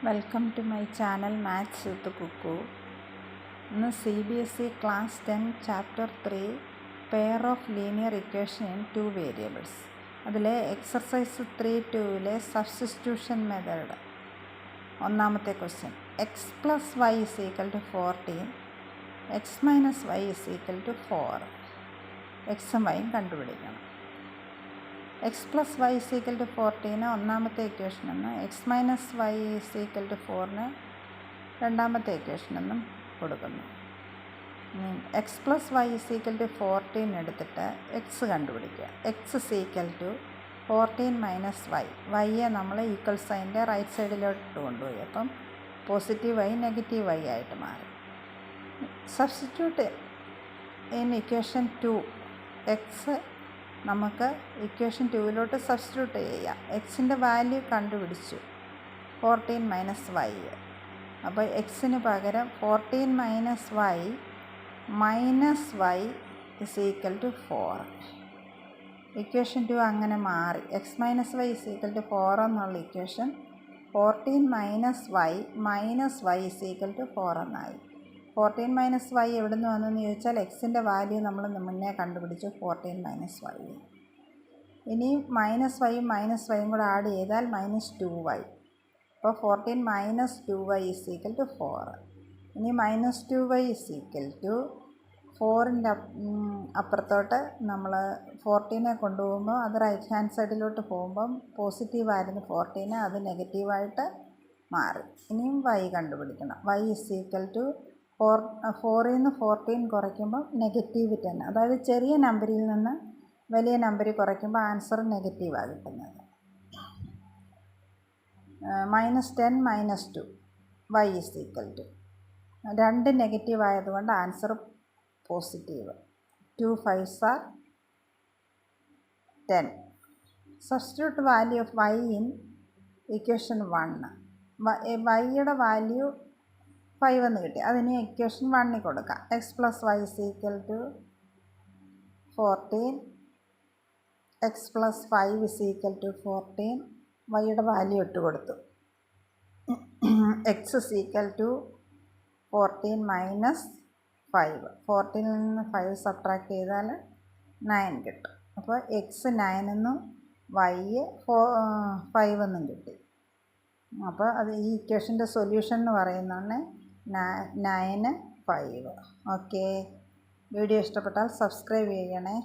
Welcome to my channel maths with Kukku. ഇന്ന് CBSE class 10 chapter 3 pair of linear equation in 2 variables. അതിലെ exercise 3.2 substitution method ഒന്നാമത്തെ question. X plus Y is equal to 14, X minus Y is equal to 4. എക്സും വൈയും കണ്ടുപിടിക്കണം. X plus Y is equal to 14 ഒന്നാമത്തെ ഇക്വേഷനെന്നും X minus Y is equal to 4 രണ്ടാമത്തെ ഇക്വേഷനെന്നും കൊടുക്കുന്നു. X plus Y is equal to 14 എടുത്തിട്ട് X കണ്ടുപിടിക്കുക. X is equal to 14 minus Y. വൈയെ നമ്മൾ ഈക്വൽ സൈൻ്റെ റൈറ്റ് സൈഡിലോട്ട് കൊണ്ടുപോയി. അപ്പം പോസിറ്റീവ് വൈ നെഗറ്റീവ് വൈ ആയിട്ട് മാറി. സബ്സ്റ്റിറ്റ്യൂട്ട് ഇൻ ഇക്വേഷൻ 2 എക്സ് നമുക്ക് ഇക്വേഷൻ 2 സബ്സ്റ്റിറ്റ്യൂട്ട് ചെയ്യാം. എക്സിൻ്റെ വാല്യൂ കണ്ടുപിടിച്ചു 14 മൈനസ് വൈ. അപ്പോൾ എക്സിന് പകരം 14 minus Y is equal to 4. Equation 2 അങ്ങനെ മാറി. X minus Y is equal to 4 എന്നുള്ള equation 14 minus Y is equal to 4 എന്നായി. 14 മൈനസ് വൈ എവിടെ നിന്ന് വന്നെന്ന് ചോദിച്ചാൽ എക്സിൻ്റെ വാല്യൂ നമ്മൾ മുന്നേ കണ്ടുപിടിച്ചു 14 മൈനസ് വൈ. ഇനി മൈനസ് വൈയും കൂടെ ആഡ് ചെയ്താൽ -2y. അപ്പോൾ 14 minus 2y is equal to 4. ഇനി -2y ഇസ് ഈക്വൽ ടു 4ൻ്റെ അപ്പുറത്തോട്ട് നമ്മൾ 14 കൊണ്ടുപോകുമ്പോൾ അത് റൈറ്റ് ഹാൻഡ് സൈഡിലോട്ട് പോകുമ്പം പോസിറ്റീവായിരുന്നു 14, അത് നെഗറ്റീവായിട്ട് മാറി. ഇനിയും y കണ്ടുപിടിക്കണം. y ഇസ് ഈക്വൽ ടു 4ൽ നിന്ന് 14 കുറയ്ക്കുമ്പോൾ -10. അതായത് ചെറിയ നമ്പറിൽ നിന്ന് വലിയ നമ്പറിൽ കുറയ്ക്കുമ്പോൾ ആൻസർ നെഗറ്റീവാണ് കിട്ടുന്നത്. -10 - 2 y is equal to 2 negative ആയതുകൊണ്ട് answer positive. 2 5s are 10. Substitute value of y in equation 1. വൈയുടെ വാല്യൂ 5 എന്ന് കിട്ടി. അതിന് ഇക്വേഷൻ 1 കൊടുക്കാം. X plus Y is equal to 14, X plus 5 is equal to 14. വൈയുടെ വാല്യൂ ഇട്ട് കൊടുത്തു. X is equal to 14 minus 5. 14ൽ നിന്ന് 5 സബ്ട്രാക്ട് ചെയ്താൽ 9 കിട്ടും. അപ്പോൾ എക്സ് 9 എന്നും വൈ 5 എന്നും കിട്ടി. അപ്പോൾ അത് ഈ ഇക്വേഷൻ്റെ സൊല്യൂഷൻ എന്ന് പറയുന്നതാണ് 9 5. ഓക്കെ, വീഡിയോ ഇഷ്ടപ്പെട്ടാൽ സബ്സ്ക്രൈബ് ചെയ്യണേ.